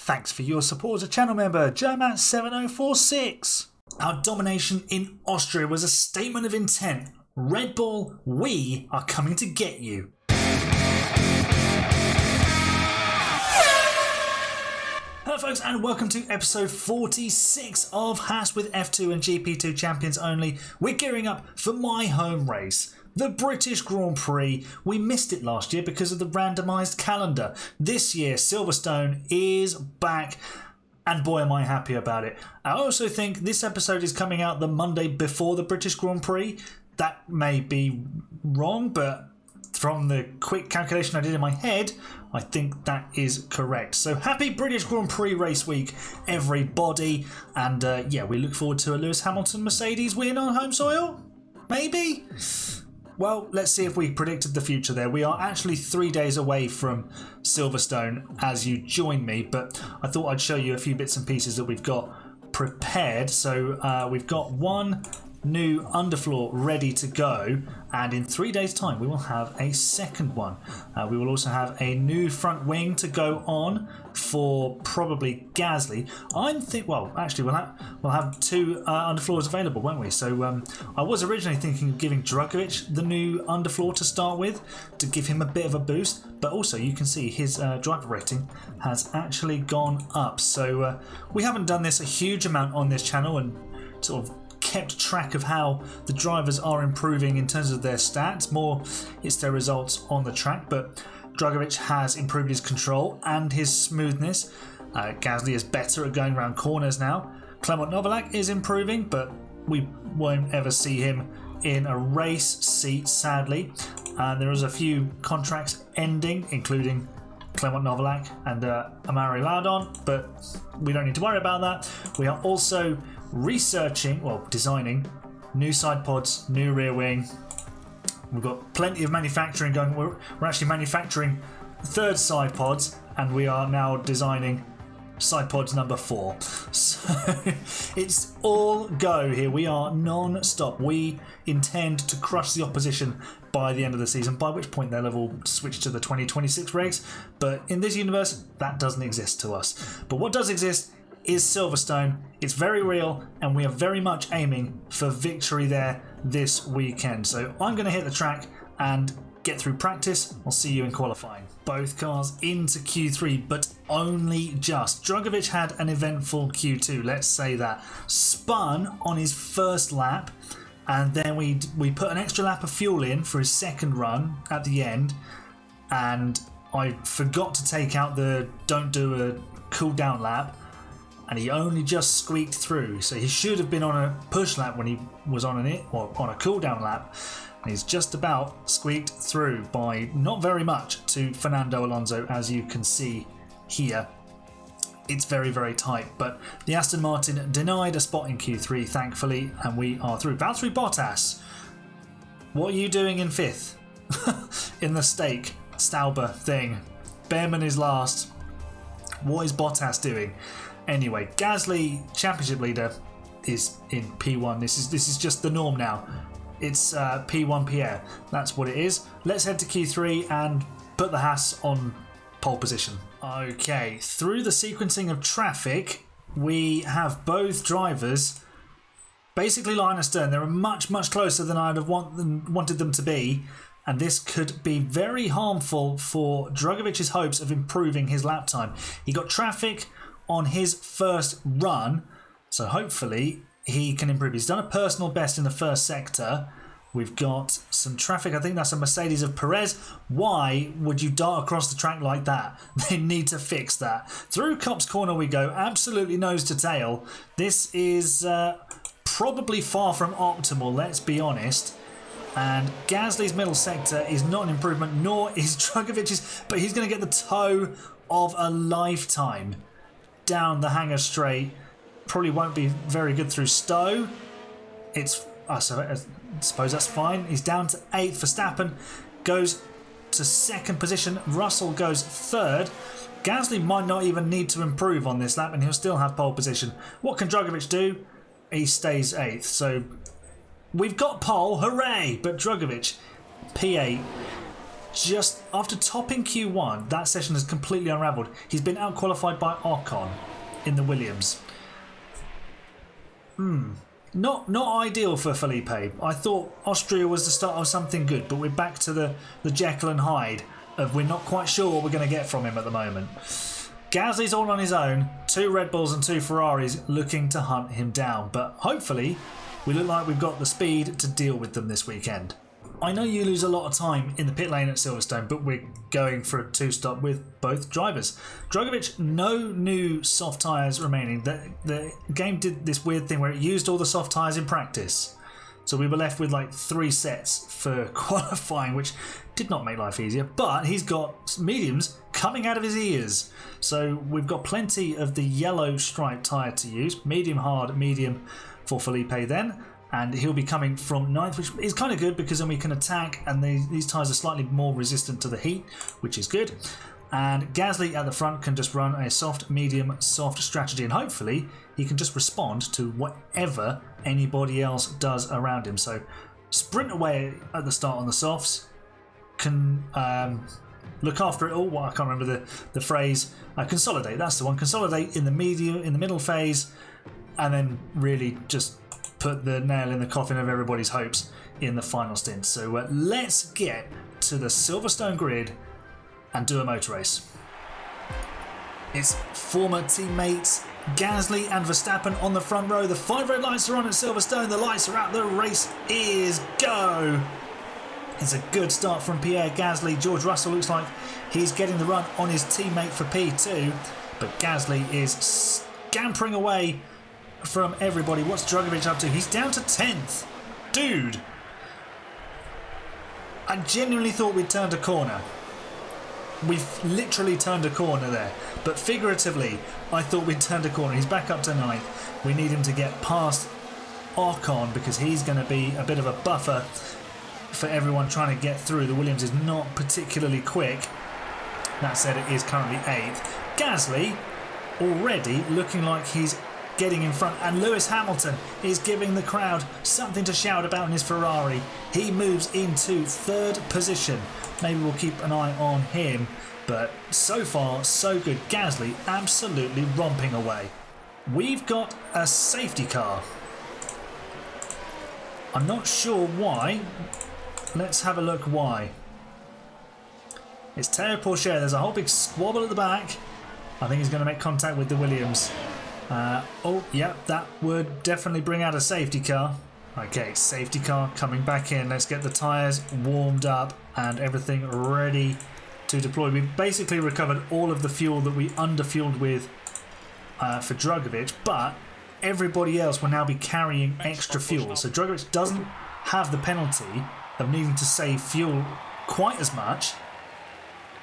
Thanks for your support as a channel member, Germat7046. Our domination in Austria was a statement of intent. Red Bull, we are coming to get you. Hello folks and welcome to episode 46 of Haas with F2 and GP2 champions only. We're gearing up for my home race, the British Grand Prix. We missed it last year because of the randomised calendar. This year Silverstone is back and boy am I happy about it. I also think this episode is coming out the Monday before the British Grand Prix. That may be wrong, but from the quick calculation I did in my head, I think that is correct. So happy British Grand Prix race week, everybody. And yeah, we look forward to a Lewis Hamilton Mercedes win on home soil? Maybe? Well, let's see if we predicted the future there. We are actually 3 days away from Silverstone as you join me, but I thought I'd show you a few bits and pieces that we've got prepared. So we've got one new underfloor ready to go, and in 3 days time we will have a second one. We will also have a new front wing to go on for probably Gasly. Well, actually we'll have two underfloors available, won't we? So I was originally thinking of giving Drugovich the new underfloor to start with to give him a bit of a boost, but also you can see his driver rating has actually gone up. So we haven't done this a huge amount on this channel and sort of kept track of how the drivers are improving in terms of their stats. More it's their results on the track, but Drugovich has improved his control and his smoothness. Gasly is better at going around corners now. Clement Novalak is improving, but we won't ever see him in a race seat, sadly. There is a few contracts ending, including Clement Novalak and Amari Lardon, but we don't need to worry about that. We are also designing new side pods, new rear wing. We've got plenty of manufacturing going. We're actually manufacturing third side pods, and we are now designing side pods number 4. So it's all go here. We are non-stop. We intend to crush the opposition by the end of the season, by which point they'll have all switched to the 2026 regs. But in this universe, that doesn't exist to us. But what does exist is Silverstone. It's very real, and we are very much aiming for victory there this weekend. So I'm going to hit the track and get through practice. I'll see you in qualifying. Both cars into Q3, but only just. Drugovich had an eventful Q2, let's say that. Spun on his first lap, and then we put an extra lap of fuel in for his second run at the end, and I forgot to take out the don't do a cool down lap, and he only just squeaked through. So he should have been on a push lap when he was on a cool down lap. And he's just about squeaked through by not very much to Fernando Alonso, as you can see here. It's very, very tight, but the Aston Martin denied a spot in Q3, thankfully, and we are through. Valtteri Bottas, what are you doing in 5th? In the Stauber thing. Behrman is last. What is Bottas doing? Anyway, Gasly, championship leader, is in P1. This is just the norm now. It's P1 Pierre. That's what it is. Let's head to Q3 and put the Haas on pole position. Okay, through the sequencing of traffic, we have both drivers basically line astern. They're much, much closer than I'd have wanted them to be, and this could be very harmful for Drugovich's hopes of improving his lap time. He got traffic on his first run, so hopefully he can improve. He's done a personal best in the first sector. We've got some traffic. I think that's a Mercedes of Perez. Why would you dart across the track like that? They need to fix that. Through Copse Corner we go, absolutely nose to tail. This is probably far from optimal, let's be honest. And Gasly's middle sector is not an improvement, nor is Drugovich's, but he's going to get the toe of a lifetime down the hangar straight. Probably won't be very good through Stowe. I suppose that's fine. He's down to 8th. Verstappen goes to 2nd position. Russell goes 3rd. Gasly might not even need to improve on this lap, and he'll still have pole position. What can Drugovich do? He stays 8th. So we've got pole, hooray! But Drugovich, P8. just after topping Q1, that session has completely unravelled. He's been out-qualified by Ocon in the Williams. Not ideal for Felipe. I thought Austria was the start of something good, but we're back to the Jekyll and Hyde of we're not quite sure what we're going to get from him at the moment. Gasly's all on his own, 2 Red Bulls and 2 Ferraris looking to hunt him down, but hopefully we look like we've got the speed to deal with them this weekend. I know you lose a lot of time in the pit lane at Silverstone, but we're going for a 2-stop with both drivers. Drugovich, no new soft tyres remaining. The game did this weird thing where it used all the soft tyres in practice. So we were left with like 3 sets for qualifying, which did not make life easier. But he's got mediums coming out of his ears. So we've got plenty of the yellow striped tyre to use. Medium, hard, medium for Felipe then. And he'll be coming from 9th, which is kind of good because then we can attack, and these tyres are slightly more resistant to the heat, which is good. And Gasly at the front can just run a soft, medium, soft strategy, and hopefully he can just respond to whatever anybody else does around him. So sprint away at the start on the softs, can look after it all. Well, I can't remember the phrase. Consolidate, that's the one. Consolidate in the middle phase, and then really just put the nail in the coffin of everybody's hopes in the final stint. So let's get to the Silverstone grid and do a motor race. It's former teammates Gasly and Verstappen on the front row. The 5 red lights are on at Silverstone. The lights are out. The race is go. It's a good start from Pierre Gasly. George Russell looks like he's getting the run on his teammate for P2, but Gasly is scampering away from everybody. What's Drugovich up to? He's down to 10th. Dude, I genuinely thought we'd turned a corner. We've literally turned a corner there, but figuratively I thought we'd turned a corner. He's back up to 9th. We need him to get past Ocon because he's going to be a bit of a buffer for everyone trying to get through. The Williams is not particularly quick. That said, it is currently 8th. Gasly already looking like he's getting in front, and Lewis Hamilton is giving the crowd something to shout about in his Ferrari. He moves into 3rd position. Maybe we'll keep an eye on him, but so far so good. Gasly absolutely romping away. We've got a safety car. I'm not sure why. Let's have a look why. It's Teo Porcher. There's a whole big squabble at the back. I think he's going to make contact with the Williams. Oh, yeah, that would definitely bring out a safety car. Okay, safety car coming back in. Let's get the tyres warmed up and everything ready to deploy. We've basically recovered all of the fuel that we underfueled with for Drugovich, but everybody else will now be carrying extra fuel. So Drugovich doesn't have the penalty of needing to save fuel quite as much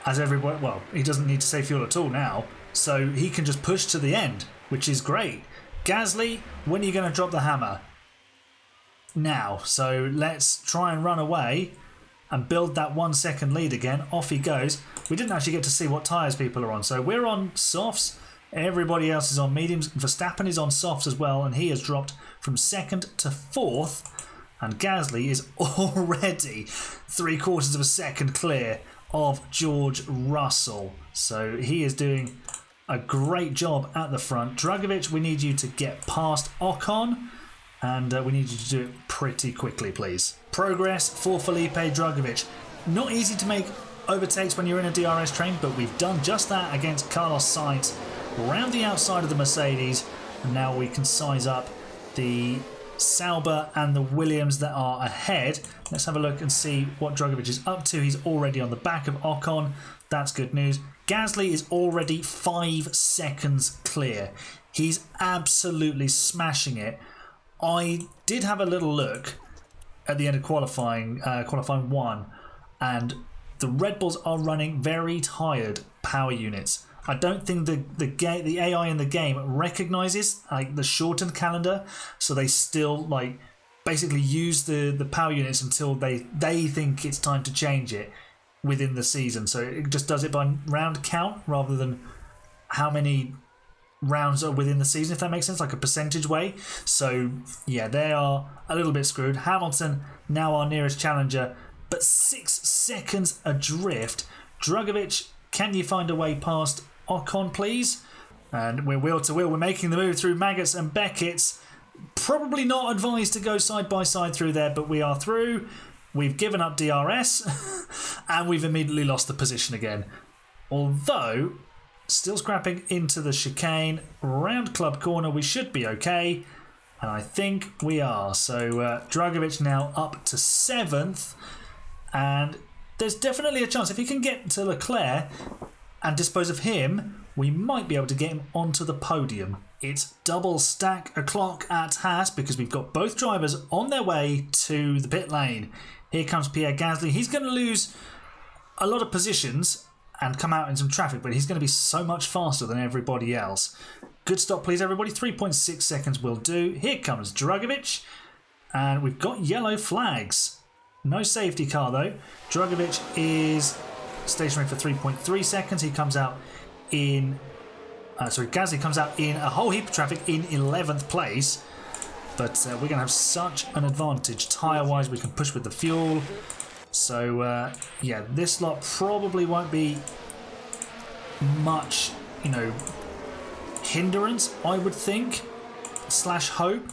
as everybody. Well, he doesn't need to save fuel at all now, so he can just push to the end, which is great. Gasly, when are you going to drop the hammer? Now. So let's try and run away and build that 1 second lead again. Off he goes. We didn't actually get to see what tyres people are on. So we're on softs. Everybody else is on mediums. Verstappen is on softs as well, and he has dropped from 2nd to 4th. And Gasly is already 3/4 of a second clear of George Russell. So he is doing a great job at the front. Drugovich, we need you to get past Ocon, and we need you to do it pretty quickly, please. Progress for Felipe Drugovich. Not easy to make overtakes when you're in a DRS train, but we've done just that against Carlos Sainz around the outside of the Mercedes, and now we can size up the Sauber and the Williams that are ahead. Let's have a look and see what Drugovich is up to. He's already on the back of Ocon. That's good news. Gasly is already 5 seconds clear. He's absolutely smashing it. I did have a little look at the end of qualifying 1, and the Red Bulls are running very tired power units. I don't think the AI in the game recognises the shortened calendar, so they still basically use the power units until they think it's time to change it within the season. So it just does it by round count rather than how many rounds are within the season, if that makes sense, like a percentage way. So yeah, they are a little bit screwed. Hamilton, now our nearest challenger, but 6 seconds adrift. Drugovich, can you find a way past Ocon, please? And we're wheel to wheel. We're making the move through Maggots and Beckett's. Probably not advised to go side by side through there, but we are through. We've given up DRS and we've immediately lost the position again. Although, still scrapping into the chicane, round club corner, we should be okay. And I think we are. So Drugovich now up to 7th. And there's definitely a chance if he can get to Leclerc and dispose of him, we might be able to get him onto the podium. It's double stack o'clock at Haas because we've got both drivers on their way to the pit lane. Here comes Pierre Gasly. He's going to lose a lot of positions and come out in some traffic, but he's going to be so much faster than everybody else. Good stop, please, everybody. 3.6 seconds will do. Here comes Drugovich, and we've got yellow flags. No safety car, though. Drugovich is stationary for 3.3 seconds. He comes out in... Gasly comes out in a whole heap of traffic in 11th place. But we're going to have such an advantage. Tyre-wise, we can push with the fuel. So, yeah, this lot probably won't be much, hindrance, I would think, / hope.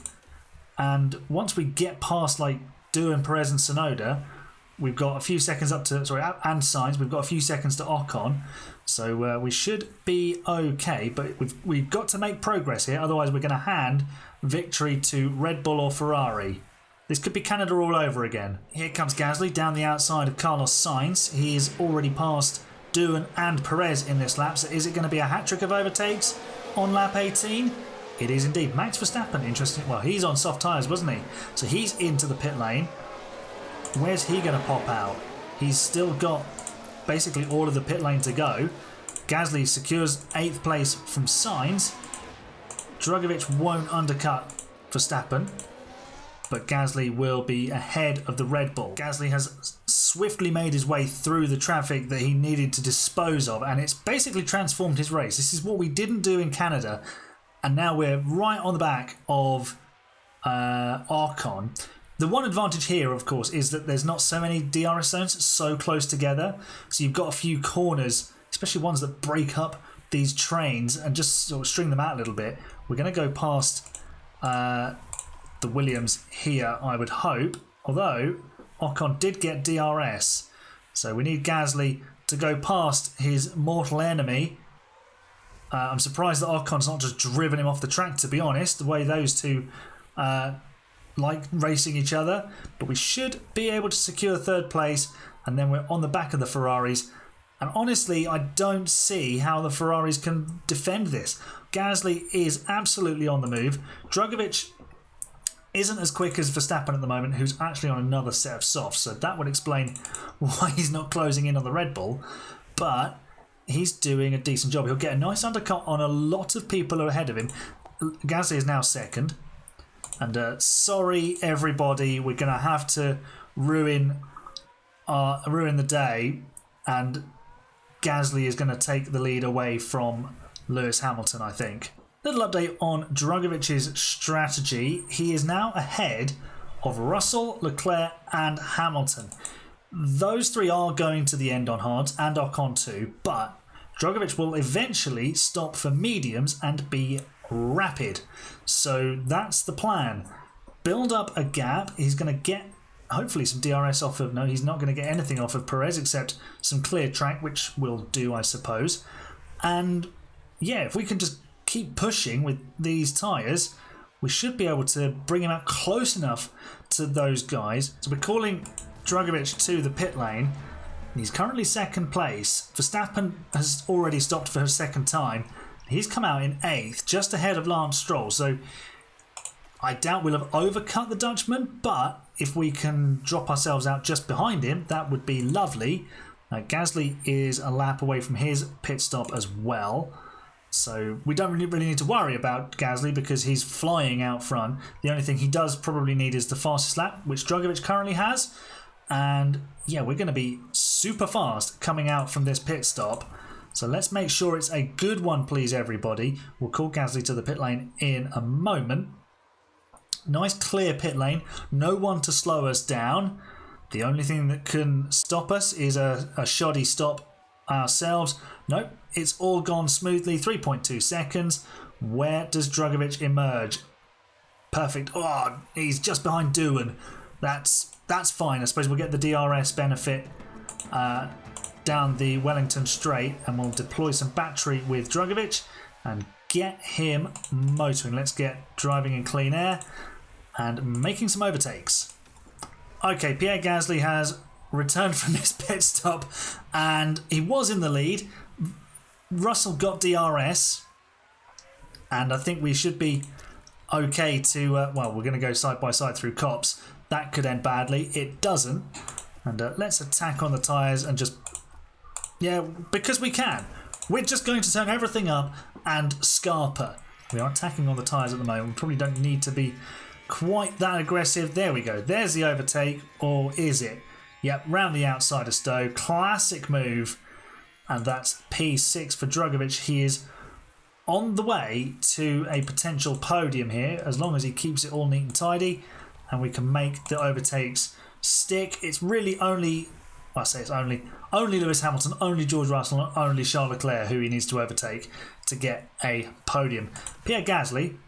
And once we get past, Doohan, Perez and Tsunoda, we've got a few seconds up to... and Sainz, we've got a few seconds to Ocon. So we should be okay, but we've got to make progress here. Otherwise, we're going to hand victory to Red Bull or Ferrari. This could be Canada all over again. Here comes Gasly down the outside of Carlos Sainz. He is already past Doohan and Perez in this lap. So is it going to be a hat-trick of overtakes on lap 18? It is indeed. Max Verstappen, interesting. Well, he's on soft tyres, wasn't he? So he's into the pit lane. Where's he going to pop out? He's still got basically all of the pit lane to go. Gasly secures 8th place from Sainz. Drugovich won't undercut Verstappen, but Gasly will be ahead of the Red Bull. Gasly has swiftly made his way through the traffic that he needed to dispose of, and it's basically transformed his race. This is what we didn't do in Canada, and now we're right on the back of Ocon. The one advantage here, of course, is that there's not so many DRS zones so close together. So you've got a few corners, especially ones that break up these trains and just sort of string them out a little bit. We're going to go past the Williams here, I would hope. Although Ocon did get DRS. So we need Gasly to go past his mortal enemy. I'm surprised that Ocon's not just driven him off the track, to be honest, the way those two... like racing each other, but we should be able to secure 3rd place, and then we're on the back of the Ferraris. And honestly, I don't see how the Ferraris can defend this. Gasly is absolutely on the move. Drugovich isn't as quick as Verstappen at the moment, who's actually on another set of softs, so that would explain why he's not closing in on the Red Bull, but he's doing a decent job. He'll get a nice undercut on a lot of people who are ahead of him. Gasly is now 2nd. And sorry, everybody, we're going to have to ruin the day, and Gasly is going to take the lead away from Lewis Hamilton, I think. Little update on Drugovich's strategy. He is now ahead of Russell, Leclerc and Hamilton. Those 3 are going to the end on hards, and Ocon too, but Drugovich will eventually stop for mediums and be rapid. So that's the plan. Build up a gap. He's going to get hopefully some DRS off of... No, he's not going to get anything off of Perez except some clear track, which will do, I suppose. And yeah, if we can just keep pushing with these tyres, we should be able to bring him out close enough to those guys. So we're calling Drugovich to the pit lane. He's currently 2nd place. Verstappen has already stopped for his 2nd time. He's come out in 8th, just ahead of Lance Stroll. So I doubt we'll have overcut the Dutchman, but if we can drop ourselves out just behind him, that would be lovely. Gasly is a lap away from his pit stop as well. So we don't really need to worry about Gasly because he's flying out front. The only thing he does probably need is the fastest lap, which Drugovich currently has. And yeah, we're going to be super fast coming out from this pit stop. So let's make sure it's a good one, please, everybody. We'll call Gasly to the pit lane in a moment. Nice clear pit lane. No one to slow us down. The only thing that can stop us is a shoddy stop ourselves. Nope, it's all gone smoothly. 3.2 seconds. Where does Drugovich emerge? Perfect. Oh, he's just behind Doohan. That's fine. I suppose we'll get the DRS benefit down the Wellington Straight, and we'll deploy some battery with Drugovich and get him motoring. Let's get driving in clean air and making some overtakes. Okay, Pierre Gasly has returned from his pit stop and he was in the lead. Russell got DRS and I think we should be okay to, well, we're going to go side by side through Copse. That could end badly. It doesn't. And let's attack on the tyres and just, yeah, because we can. We're just going to turn everything up and scarper. We are attacking on the tyres at the moment. We probably don't need to be quite that aggressive. There we go. There's the overtake, or is it? Yep, round the outside of Stowe. Classic move. And that's P6 for Drugovich. He is on the way to a potential podium here, as long as he keeps it all neat and tidy, and we can make the overtakes stick. It's really only, well, I say it's only Lewis Hamilton, only George Russell, and only Charles Leclerc who he needs to overtake to get a podium. Pierre Gasly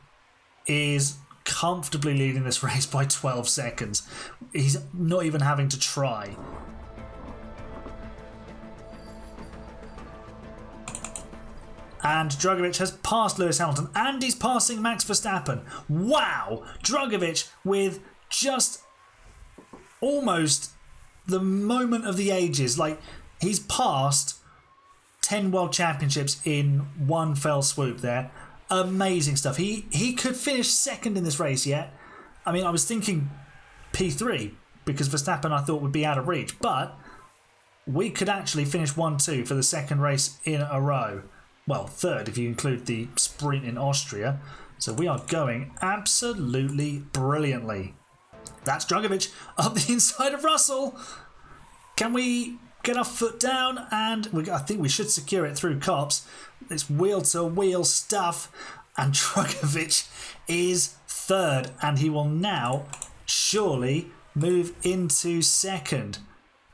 is comfortably leading this race by 12 seconds. He's not even having to try. And Drugovich has passed Lewis Hamilton and he's passing Max Verstappen. Wow! Drugovich with just almost the moment of the ages. Like, he's passed 10 World Championships in one fell swoop there. Amazing stuff. He could finish second in this race yet. I mean, I was thinking P3 because Verstappen I thought would be out of reach, but we could actually finish 1-2 for the second race in a row. Well, third if you include the sprint in Austria. So we are going absolutely brilliantly. That's Drugovich up the inside of Russell. Can we get our foot down? And I think we should secure it through Copse. It's wheel-to-wheel stuff. And Drugovich is third. And he will now surely move into second.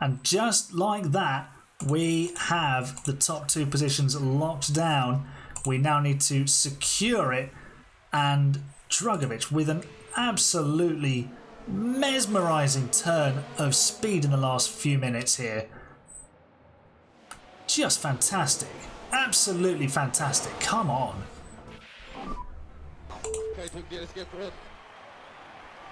And just like that, we have the top two positions locked down. We now need to secure it. And Drugovich with an absolutely mesmerising turn of speed in the last few minutes here. Just fantastic. Absolutely fantastic. Come on.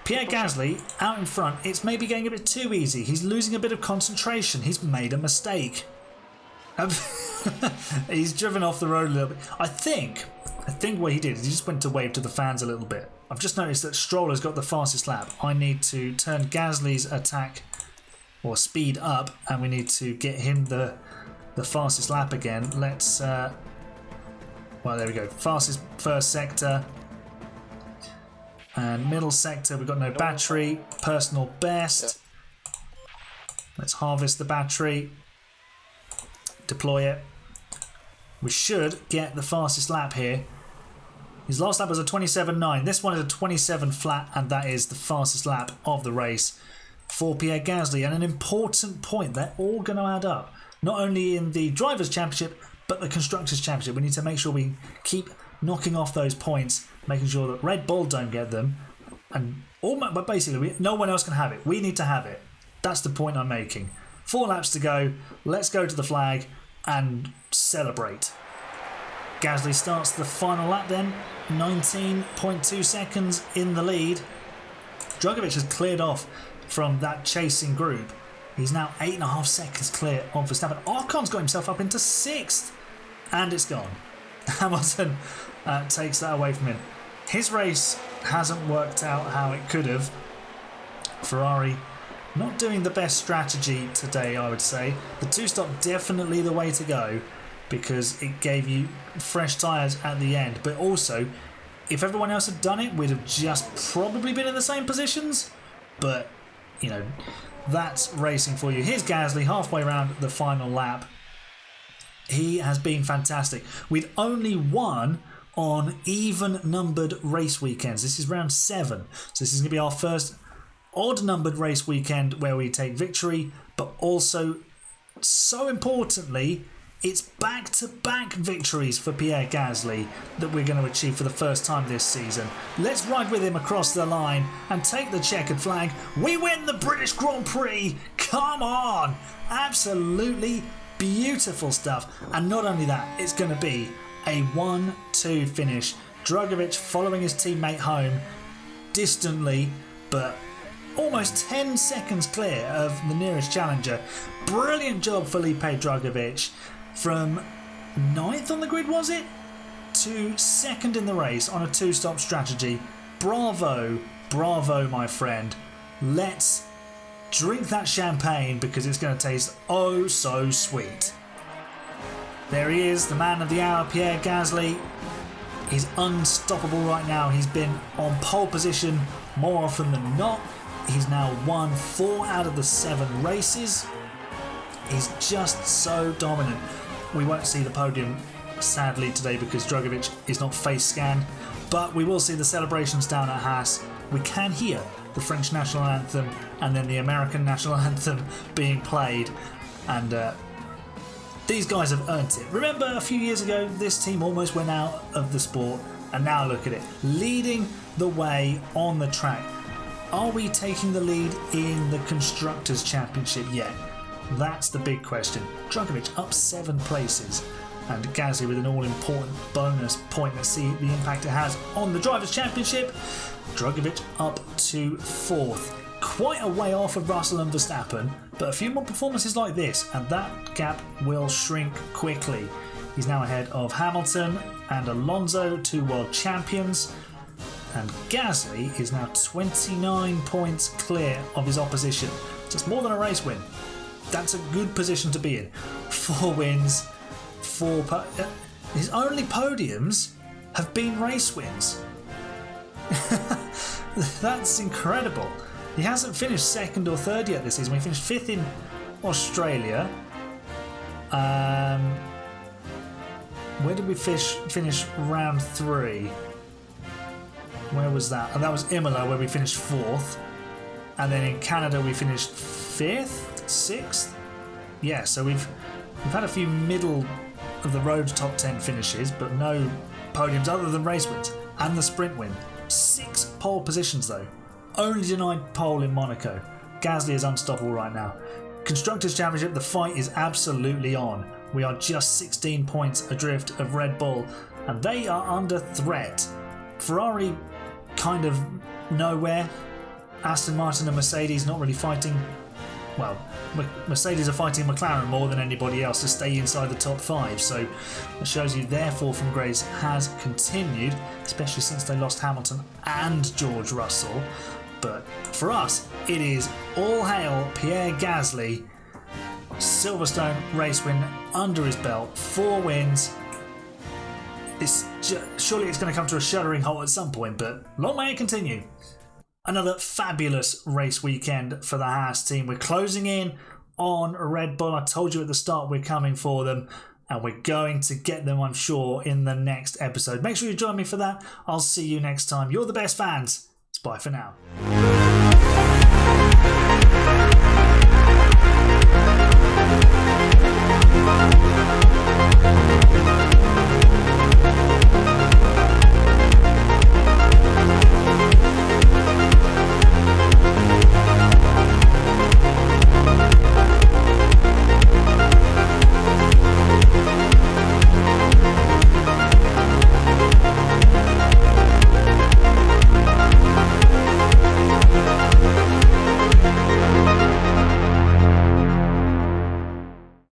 Pierre Gasly out in front. It's maybe getting a bit too easy. He's losing a bit of concentration. He's made a mistake. He's driven off the road a little bit. I think what he did is he just went to wave to the fans a little bit. I've just noticed that Stroll has got the fastest lap. I need to turn Gasly's attack or speed up, and we need to get him the fastest lap again. Let's well, there we go. Fastest first sector. And middle sector, we've got no battery. Personal best. Let's harvest the battery. Deploy it. We should get the fastest lap here. His last lap was a 27.9. This one is a 27 flat, and that is the fastest lap of the race for Pierre Gasly. And an important point, they're all going to add up. Not only in the Drivers' Championship, but the Constructors' Championship. We need to make sure we keep knocking off those points, making sure that Red Bull don't get them. But basically, no one else can have it. We need to have it. That's the point I'm making. 4 laps to go. Let's go to the flag and celebrate. Gasly starts the final lap then. 19.2 seconds in the lead. Drugovich has cleared off from that chasing group. He's now 8.5 seconds clear on Verstappen. Ocon's got himself up into 6th. And it's gone. Hamilton takes that away from him. His race hasn't worked out how it could have. Ferrari not doing the best strategy today, I would say. The 2-stop definitely the way to go because it gave you fresh tyres at the end. But also, if everyone else had done it, we'd have just probably been in the same positions. But, you know, that's racing for you. Here's Gasly halfway around the final lap. He has been fantastic. We'd only won on even-numbered race weekends. This is round 7. So this is going to be our first odd-numbered race weekend where we take victory, but also, so importantly, it's back-to-back victories for Pierre Gasly that we're going to achieve for the first time this season. Let's ride with him across the line and take the checkered flag. We win the British Grand Prix! Come on! Absolutely beautiful stuff. And not only that, it's going to be a 1-2 finish. Drugovich following his teammate home distantly, but almost 10 seconds clear of the nearest challenger. Brilliant job, Felipe Drugovich. From 9th on the grid, was it? To 2nd in the race on a 2-stop strategy. Bravo, bravo, my friend. Let's drink that champagne because it's going to taste oh so sweet. There he is, the man of the hour, Pierre Gasly. He's unstoppable right now. He's been on pole position more often than not. He's now won 4 out of the 7 races. He's just so dominant. We won't see the podium, sadly, today because Drugovich is not face scanned, but we will see the celebrations down at Haas. We can hear the French national anthem and then the American national anthem being played, and these guys have earned it. Remember a few years ago, this team almost went out of the sport, and now look at it, leading the way on the track. Are we taking the lead in the Constructors' Championship yet? That's the big question. Drugovich up 7 places, and Gasly with an all-important bonus point. Let's see the impact it has on the Drivers' Championship. Drugovich up to 4th. Quite a way off of Russell and Verstappen, but a few more performances like this, and that gap will shrink quickly. He's now ahead of Hamilton and Alonso, 2 world champions, and Gasly is now 29 points clear of his opposition. Just more than a race win. That's a good position to be in. 4 wins, 4 his only podiums have been race wins. That's incredible. He hasn't finished 2nd or 3rd yet this season. We finished 5th in Australia. Where did we finish round 3? Where was that? And that was Imola, where we finished 4th. And then in Canada we finished 5th? 6th? Yeah, so we've had a few middle of the road top 10 finishes, but no podiums other than race wins and the sprint win. 6 pole positions though. Only denied pole in Monaco. Gasly is unstoppable right now. Constructors' Championship, the fight is absolutely on. We are just 16 points adrift of Red Bull, and they are under threat. Ferrari kind of nowhere. Aston Martin and Mercedes not really fighting. Well, Mercedes are fighting McLaren more than anybody else to stay inside the top 5, so it shows you their fall from grace has continued, especially since they lost Hamilton and George Russell. But for us, it is all hail Pierre Gasly. Silverstone race win under his belt, 4 wins. Surely it's going to come to a shuddering halt at some point, but long may it continue. Another fabulous race weekend for the Haas team. We're closing in on Red Bull. I told you at the start we're coming for them, and we're going to get them, I'm sure, in the next episode. Make sure you join me for that. I'll see you next time. You're the best fans. It's bye for now.